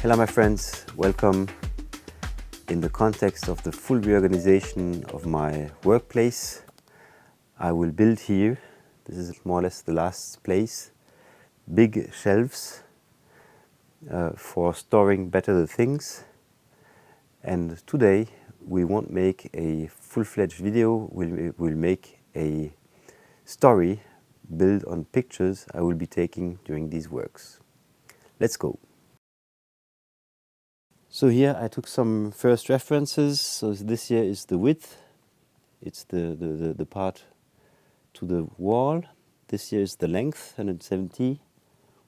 Hello my friends, welcome. In the context of the full reorganization of my workplace, I will build here, this is more or less the last place, big shelves for storing better the things. And today we won't make a full-fledged video, we'll make a story built on pictures I will be taking during these works. Let's go. So here I took some first references. So this here is the width. It's the part to the wall. This here is the length, 170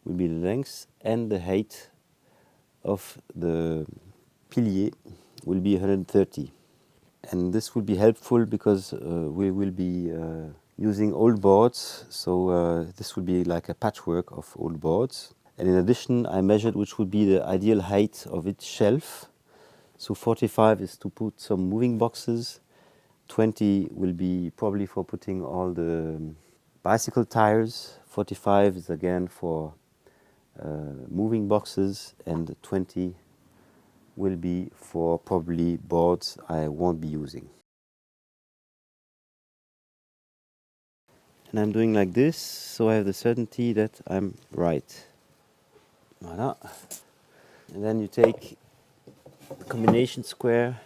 will be the length, and the height of the pilier will be 130. And this will be helpful because we will be using old boards. So this will be like a patchwork of old boards. And in addition, I measured which would be the ideal height of each shelf. So 45 is to put some moving boxes. 20 will be probably for putting all the bicycle tires. 45 is again for moving boxes, and 20 will be for probably boards I won't be using. And I'm doing like this, so I have the certainty that I'm right. Voilà. And then you take the combination square.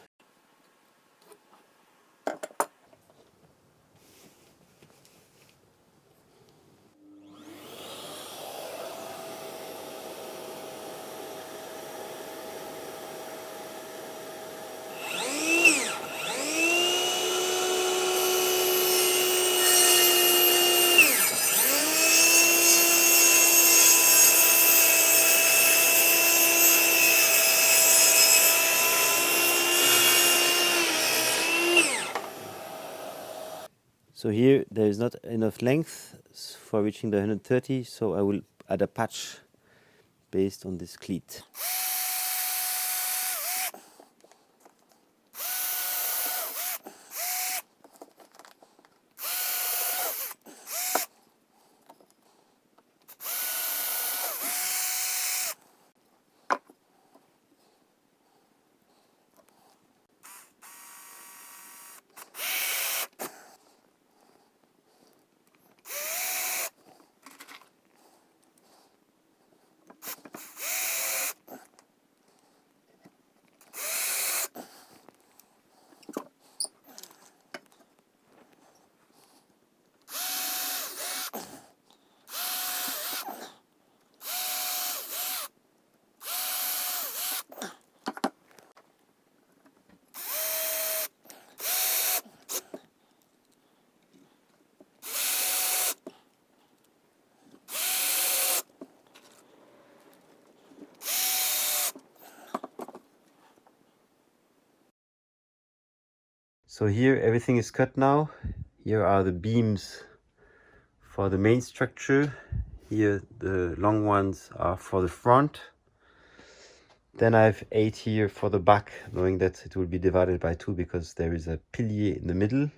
So here there is not enough length for reaching the 130, so I will add a patch based on this cleat. So here everything is cut now. Here are the beams for the main structure. Here the long ones are for the front. Then I have 8 here for the back, knowing that it will be divided by 2 because there is a pilier in the middle.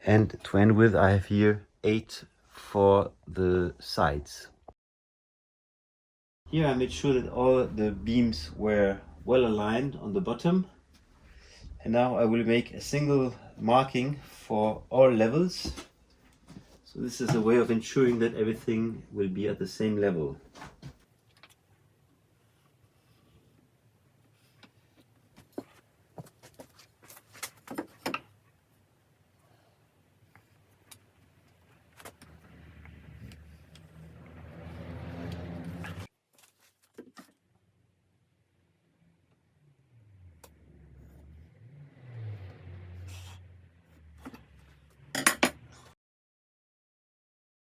And to end with, I have here 8 for the sides. Here I made sure that all the beams were well aligned on the bottom. And now I will make a single marking for all levels. So this is a way of ensuring that everything will be at the same level.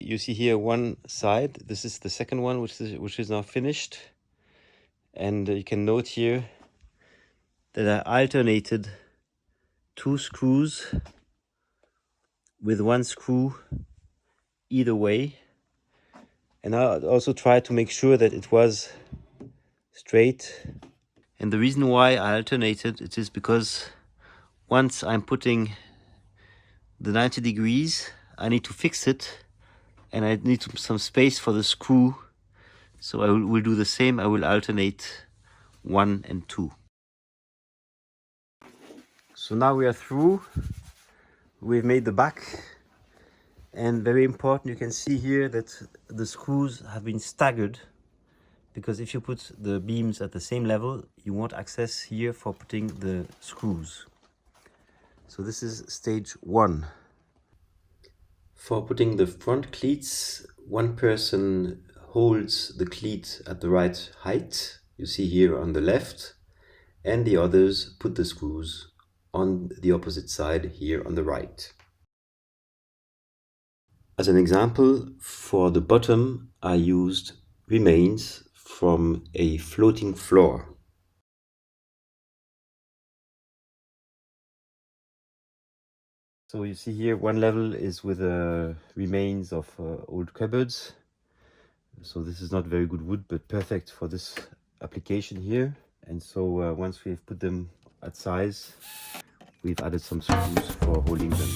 You see here one side, this is the second one which is now finished, and you can note here that I alternated 2 screws with 1 screw either way, and I also tried to make sure that it was straight. And the reason why I alternated it is because once I'm putting the 90 degrees I need to fix it, and I need some space for the screw. So I will do the same. I will alternate 1 and 2. So now we are through. We've made the back, and very important, you can see here that the screws have been staggered, because if you put the beams at the same level, you want access here for putting the screws. So this is stage 1. For putting the front cleats, one person holds the cleat at the right height, you see here on the left, and the others put the screws on the opposite side here on the right. As an example, for the bottom, I used remains from a floating floor. So you see here one level is with remains of old cupboards. So this is not very good wood, but perfect for this application here. And so once we've put them at size, we've added some screws for holding them.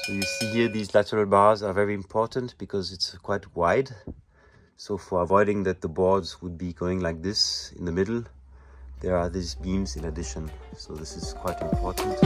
So you see here these lateral bars are very important because it's quite wide. So for avoiding that the boards would be going like this in the middle, there are these beams in addition. So this is quite important.